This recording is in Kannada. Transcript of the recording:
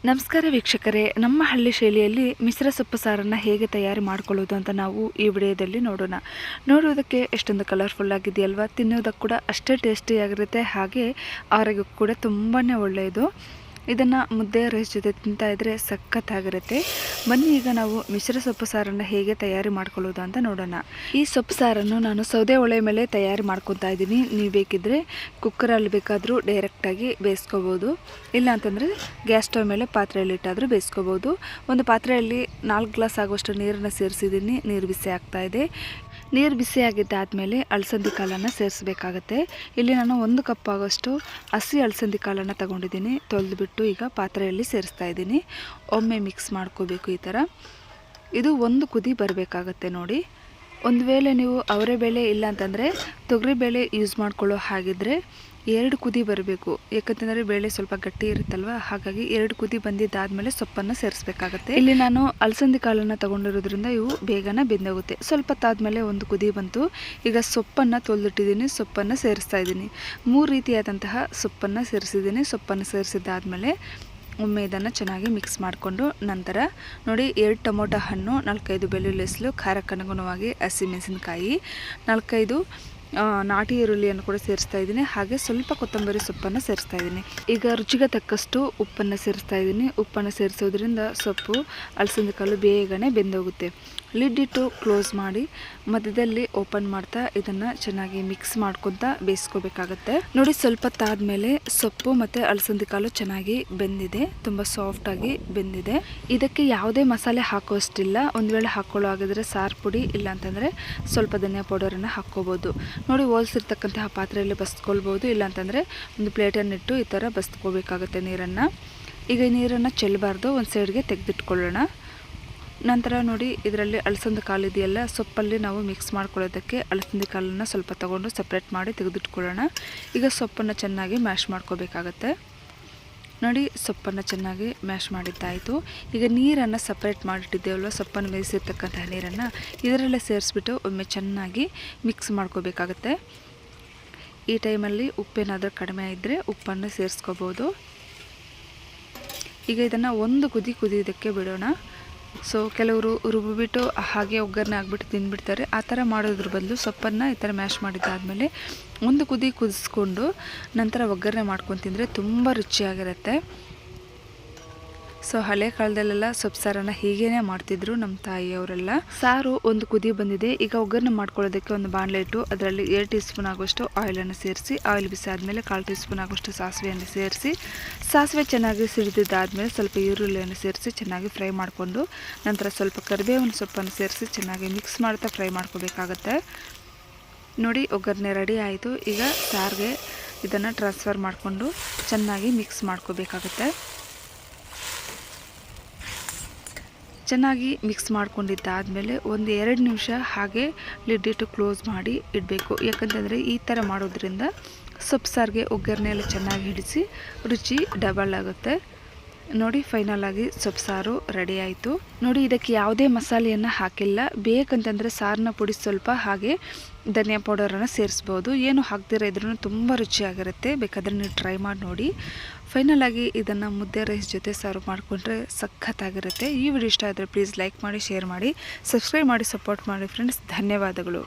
ನಮಸ್ಕಾರ ವೀಕ್ಷಕರೇ, ನಮ್ಮ ಹಳ್ಳಿ ಶೈಲಿಯಲ್ಲಿ ಮಿಶ್ರ ಸೊಪ್ಪು ಸಾರನ್ನು ಹೇಗೆ ತಯಾರಿ ಮಾಡಿಕೊಳ್ಳೋದು ಅಂತ ನಾವು ಈ ವಿಡಿಯೋದಲ್ಲಿ ನೋಡೋಣ. ನೋಡುವುದಕ್ಕೆ ಎಷ್ಟೊಂದು ಕಲರ್ಫುಲ್ ಆಗಿದೆಯಲ್ವಾ, ತಿನ್ನೋದಕ್ಕೆ ಕೂಡ ಅಷ್ಟೇ ಟೇಸ್ಟಿಯಾಗಿರುತ್ತೆ, ಹಾಗೆ ಆರೋಗ್ಯಕ್ಕೂ ಕೂಡ ತುಂಬಾ ಒಳ್ಳೆಯದು. ಇದನ್ನು ಮುದ್ದೆ ರೈಸ್ ಜೊತೆ ತಿಂತಾ ಇದ್ದರೆ ಸಖತ್ತಾಗಿರುತ್ತೆ. ಬನ್ನಿ ಈಗ ನಾವು ಮಿಶ್ರ ಸೊಪ್ಪು ಸಾರನ್ನು ಹೇಗೆ ತಯಾರಿ ಮಾಡ್ಕೊಳ್ಳೋದು ಅಂತ ನೋಡೋಣ. ಈ ಸೊಪ್ಪು ಸಾರನ್ನು ನಾನು ಸೌದೆ ಒಲೆ ಮೇಲೆ ತಯಾರಿ ಮಾಡ್ಕೊತಾ ಇದ್ದೀನಿ. ನೀವು ಬೇಕಿದ್ದರೆ ಕುಕ್ಕರಲ್ಲಿ ಬೇಕಾದರೂ ಡೈರೆಕ್ಟಾಗಿ ಬೇಯಿಸ್ಕೋಬೋದು, ಇಲ್ಲ ಅಂತಂದರೆ ಗ್ಯಾಸ್ ಸ್ಟವ್ ಮೇಲೆ ಪಾತ್ರೆಯಲ್ಲಿ ಇಟ್ಟಾದರೂ ಬೇಯಿಸ್ಕೋಬೋದು. ಒಂದು ಪಾತ್ರೆಯಲ್ಲಿ 4 ಗ್ಲಾಸ್ ಆಗುವಷ್ಟು ನೀರನ್ನು ಸೇರಿಸಿದ್ದೀನಿ. ನೀರು ಬಿಸಿ ಆಗ್ತಾ ಇದೆ. ನೀರು ಬಿಸಿ ಆಗಿದ್ದಾದಮೇಲೆ ಅಲಸಂದಿ ಕಾಳನ್ನು ಸೇರಿಸಬೇಕಾಗತ್ತೆ. ಇಲ್ಲಿ ನಾನು 1 ಕಪ್ ಆಗೋಷ್ಟು ಹಸಿ ಅಲಸಂದಿ ಕಾಳನ್ನು ತಗೊಂಡಿದ್ದೀನಿ. ತೊಳೆದುಬಿಟ್ಟು ಈಗ ಪಾತ್ರೆಯಲ್ಲಿ ಸೇರಿಸ್ತಾ ಇದ್ದೀನಿ. ಒಮ್ಮೆ ಮಿಕ್ಸ್ ಮಾಡ್ಕೋಬೇಕು. ಈ ಥರ ಇದು ಒಂದು ಕುದಿ ಬರಬೇಕಾಗತ್ತೆ ನೋಡಿ. ಒಂದು ವೇಳೆ ನೀವು ಅವರೆಬೇಳೆ ಇಲ್ಲ ಅಂತಂದರೆ ತೊಗರಿಬೇಳೆ ಯೂಸ್ ಮಾಡ್ಕೊಳ್ಳೋ ಹಾಗಿದ್ರೆ 2 ಕುದಿ ಬರಬೇಕು. ಯಾಕಂತಂದರೆ ಬೇಳೆ ಸ್ವಲ್ಪ ಗಟ್ಟಿ ಇರುತ್ತಲ್ವ, ಹಾಗಾಗಿ 2 ಕುದಿ ಬಂದಿದ್ದಾದಮೇಲೆ ಸೊಪ್ಪನ್ನು ಸೇರಿಸಬೇಕಾಗತ್ತೆ. ಇಲ್ಲಿ ನಾನು ಅಲಸಂದಿ ಕಾಳನ್ನು ತೊಗೊಂಡಿರೋದ್ರಿಂದ ಇವು ಬೇಗನೆ ಬೆಂದೋಗುತ್ತೆ. ಸ್ವಲ್ಪ ಹೊತ್ತಾದಮೇಲೆ 1 ಕುದಿ ಬಂತು. ಈಗ ಸೊಪ್ಪನ್ನು ತೊಳೆದಿಟ್ಟಿದ್ದೀನಿ, ಸೊಪ್ಪನ್ನು ಸೇರಿಸ್ತಾ ಇದ್ದೀನಿ. 3 ರೀತಿಯಾದಂತಹ ಸೊಪ್ಪನ್ನು ಸೇರಿಸಿದ್ದೀನಿ. ಸೊಪ್ಪನ್ನು ಸೇರಿಸಿದ್ದಾದಮೇಲೆ ಒಮ್ಮೆ ಇದನ್ನು ಚೆನ್ನಾಗಿ ಮಿಕ್ಸ್ ಮಾಡಿಕೊಂಡು ನಂತರ ನೋಡಿ 2 ಟೊಮೊಟೊ ಹಣ್ಣು, 4-5 ಬೆಳ್ಳುಳ್ಳಿ ಹೆಸಲು, ಖಾರಕ್ಕೆ ಅನುಗುಣವಾಗಿ ಹಸಿಮೆಣಸಿನಕಾಯಿ, 4-5 ನಾಟಿ ಈರುಳ್ಳಿಯನ್ನು ಕೂಡ ಸೇರಿಸ್ತಾ ಇದ್ದೀನಿ. ಹಾಗೆ ಸ್ವಲ್ಪ ಕೊತ್ತಂಬರಿ ಸೊಪ್ಪನ್ನು ಸೇರಿಸ್ತಾ ಇದ್ದೀನಿ. ಈಗ ರುಚಿಗೆ ತಕ್ಕಷ್ಟು ಉಪ್ಪನ್ನು ಸೇರಿಸ್ತಾ ಇದ್ದೀನಿ. ಉಪ್ಪನ್ನು ಸೇರಿಸೋದ್ರಿಂದ ಸೊಪ್ಪು ಅಲಸಂದಿ ಕಾಳು ಬೇಗನೆ ಬೆಂದೋಗುತ್ತೆ. ಲಿಡ್ ಇಟ್ಟು ಕ್ಲೋಸ್ ಮಾಡಿ ಮಧ್ಯದಲ್ಲಿ ಓಪನ್ ಮಾಡ್ತಾ ಇದನ್ನು ಚೆನ್ನಾಗಿ ಮಿಕ್ಸ್ ಮಾಡ್ಕೊತಾ ಬೇಯಿಸ್ಕೋಬೇಕಾಗತ್ತೆ. ನೋಡಿ ಸ್ವಲ್ಪ ಹೊತ್ತಾದ್ಮೇಲೆ ಸೊಪ್ಪು ಮತ್ತು ಅಲಸಂದಿ ಕಾಳು ಚೆನ್ನಾಗಿ ಬೆಂದಿದೆ, ತುಂಬ ಸಾಫ್ಟಾಗಿ ಬೆಂದಿದೆ. ಇದಕ್ಕೆ ಯಾವುದೇ ಮಸಾಲೆ ಹಾಕೋಷ್ಟಿಲ್ಲ. ಒಂದು ವೇಳೆ ಹಾಕ್ಕೊಳ್ಳೋ ಆಗಿದ್ರೆ ಸಾರು ಪುಡಿ ಇಲ್ಲ ಅಂತಂದರೆ ಸ್ವಲ್ಪ ಧನಿಯಾ ಪೌಡರನ್ನು ಹಾಕ್ಕೋಬೋದು. ನೋಡಿ ಹೋಲಿಸಿರ್ತಕ್ಕಂತಹ ಪಾತ್ರೆಯಲ್ಲಿ ಬಸ್ಕೊಳ್ಬೋದು, ಇಲ್ಲಾಂತಂದರೆ ಒಂದು ಪ್ಲೇಟನ್ನು ಇಟ್ಟು ಈ ಥರ ಬಸ್ಕೋಬೇಕಾಗುತ್ತೆ ನೀರನ್ನು. ಈಗ ನೀರನ್ನು ಚೆಲ್ಲಬಾರ್ದು, ಒಂದು ಸೈಡ್ಗೆ ತೆಗೆದಿಟ್ಕೊಳ್ಳೋಣ. ನಂತರ ನೋಡಿ ಇದರಲ್ಲಿ ಅಲಸಂದಿ ಕಾಳು ಇದೆಯಲ್ಲ, ಸೊಪ್ಪಲ್ಲಿ ನಾವು ಮಿಕ್ಸ್ ಮಾಡ್ಕೊಳ್ಳೋದಕ್ಕೆ ಅಲಸಂದಿ ಕಾಳನ್ನು ಸ್ವಲ್ಪ ತೊಗೊಂಡು ಸಪ್ರೇಟ್ ಮಾಡಿ ತೆಗೆದಿಟ್ಕೊಳ್ಳೋಣ. ಈಗ ಸೊಪ್ಪನ್ನು ಚೆನ್ನಾಗಿ ಮ್ಯಾಶ್ ಮಾಡ್ಕೋಬೇಕಾಗತ್ತೆ. ನೋಡಿ ಸೊಪ್ಪನ್ನು ಚೆನ್ನಾಗಿ ಮ್ಯಾಶ್ ಮಾಡಿದ್ದಾಯಿತು. ಈಗ ನೀರನ್ನು ಸಪ್ರೇಟ್ ಮಾಡಿಟ್ಟಿದ್ದೇವಲ್ವ, ಸೊಪ್ಪನ್ನು ಬೇಯಿಸಿರ್ತಕ್ಕಂತಹ ನೀರನ್ನು ಇದರಲ್ಲೇ ಸೇರಿಸ್ಬಿಟ್ಟು ಒಮ್ಮೆ ಚೆನ್ನಾಗಿ ಮಿಕ್ಸ್ ಮಾಡ್ಕೋಬೇಕಾಗತ್ತೆ. ಈ ಟೈಮಲ್ಲಿ ಉಪ್ಪೇನಾದರೂ ಕಡಿಮೆ ಇದ್ದರೆ ಉಪ್ಪನ್ನು ಸೇರಿಸ್ಕೋಬೋದು. ಈಗ ಇದನ್ನು 1 ಕುದಿ ಕುದಿಯೋದಕ್ಕೆ ಬಿಡೋಣ. ಸೊ ಕೆಲವರು ರುಬ್ಬಿಬಿಟ್ಟು ಹಾಗೆ ಒಗ್ಗರಣೆ ಆಗಿಬಿಟ್ಟು ತಿಂದುಬಿಡ್ತಾರೆ. ಆ ಥರ ಮಾಡೋದ್ರ ಬದಲು ಸೊಪ್ಪನ್ನು ಈ ಥರ ಮ್ಯಾಶ್ ಮಾಡಿದ್ದಾದಮೇಲೆ 1 ಕುದಿ ಕುದಿಸ್ಕೊಂಡು ನಂತರ ಒಗ್ಗರಣೆ ಮಾಡ್ಕೊಂಡು ತಿಂದರೆ ತುಂಬ ರುಚಿಯಾಗಿರುತ್ತೆ. ಸೊ ಹಳೆ ಕಾಲದಲ್ಲೆಲ್ಲ ಸೊಪ್ಪು ಸಾರನ್ನು ಹೀಗೇ ಮಾಡ್ತಿದ್ರು ನಮ್ಮ ತಾಯಿಯವರೆಲ್ಲ. ಸಾರು 1 ಕುದಿ ಬಂದಿದೆ. ಈಗ ಒಗ್ಗರಣೆ ಮಾಡ್ಕೊಳ್ಳೋದಕ್ಕೆ ಒಂದು ಬಾಣಲೆ ಇಟ್ಟು ಅದರಲ್ಲಿ 2 ಟೀ ಸ್ಪೂನ್ ಆಗುವಷ್ಟು ಆಯಿಲನ್ನು ಸೇರಿಸಿ, ಆಯಿಲ್ ಬಿಸಿ ಆದಮೇಲೆ 1/4 ಟೀ ಸ್ಪೂನ್ ಆಗುವಷ್ಟು ಸಾಸಿವೆಯನ್ನು ಸೇರಿಸಿ, ಸಾಸಿವೆ ಚೆನ್ನಾಗಿ ಸಿಡಿದಿದ್ದಾದಮೇಲೆ ಸ್ವಲ್ಪ ಈರುಳ್ಳಿಯನ್ನು ಸೇರಿಸಿ ಚೆನ್ನಾಗಿ ಫ್ರೈ ಮಾಡಿಕೊಂಡು ನಂತರ ಸ್ವಲ್ಪ ಕರಿಬೇವಿನ ಸೊಪ್ಪನ್ನು ಸೇರಿಸಿ ಚೆನ್ನಾಗಿ ಮಿಕ್ಸ್ ಮಾಡ್ತಾ ಫ್ರೈ ಮಾಡ್ಕೋಬೇಕಾಗತ್ತೆ. ನೋಡಿ ಒಗ್ಗರಣೆ ರೆಡಿ ಆಯಿತು. ಈಗ ಸಾರಿಗೆ ಇದನ್ನು ಟ್ರಾನ್ಸ್ಫರ್ ಮಾಡಿಕೊಂಡು ಚೆನ್ನಾಗಿ ಮಿಕ್ಸ್ ಮಾಡ್ಕೋಬೇಕಾಗತ್ತೆ. ಚೆನ್ನಾಗಿ ಮಿಕ್ಸ್ ಮಾಡ್ಕೊಂಡಿದ್ದಾದಮೇಲೆ ಒಂದು 2 ನಿಮಿಷ ಹಾಗೆ ಲಿಡ್ ಇಟ್ಟು ಕ್ಲೋಸ್ ಮಾಡಿ ಇಡಬೇಕು. ಯಾಕಂತಂದರೆ ಈ ಥರ ಮಾಡೋದ್ರಿಂದ ಸೊಪ್ಪು ಸಾರಿಗೆ ಒಗ್ಗರಣೆ ಎಲ್ಲ ಚೆನ್ನಾಗಿ ಹಿಡಿಸಿ ರುಚಿ ಡಬಲ್ ಆಗುತ್ತೆ. ನೋಡಿ ಫೈನಲ್ ಆಗಿ ಸೊಪ್ಪು ಸಾರು ರೆಡಿ ಆಯಿತು. ನೋಡಿ ಇದಕ್ಕೆ ಯಾವುದೇ ಮಸಾಲೆಯನ್ನು ಹಾಕಿಲ್ಲ. ಬೇಕಂತಂದರೆ ಸಾರನ್ನ ಪುಡಿ ಸ್ವಲ್ಪ ಹಾಗೆ ಧನಿಯಾ ಪೌಡರನ್ನು ಸೇರಿಸ್ಬೋದು. ಏನು ಹಾಕ್ದಿರ ಇದ್ರೂ ತುಂಬ ರುಚಿಯಾಗಿರುತ್ತೆ. ಬೇಕಾದರೆ ನೀವು ಟ್ರೈ ಮಾಡಿ ನೋಡಿ. ಫೈನಲ್ ಆಗಿ ಇದನ್ನು ಮುದ್ದೆ ರೈಸ್ ಜೊತೆ ಸರ್ವ್ ಮಾಡಿಕೊಂಡ್ರೆ ಸಖತ್ತಾಗಿರುತ್ತೆ. ಈ ವಿಡಿಯೋ ಇಷ್ಟ ಆದರೆ ಪ್ಲೀಸ್ ಲೈಕ್ ಮಾಡಿ, ಶೇರ್ ಮಾಡಿ, ಸಬ್ಸ್ಕ್ರೈಬ್ ಮಾಡಿ, ಸಪೋರ್ಟ್ ಮಾಡಿ ಫ್ರೆಂಡ್ಸ್. ಧನ್ಯವಾದಗಳು.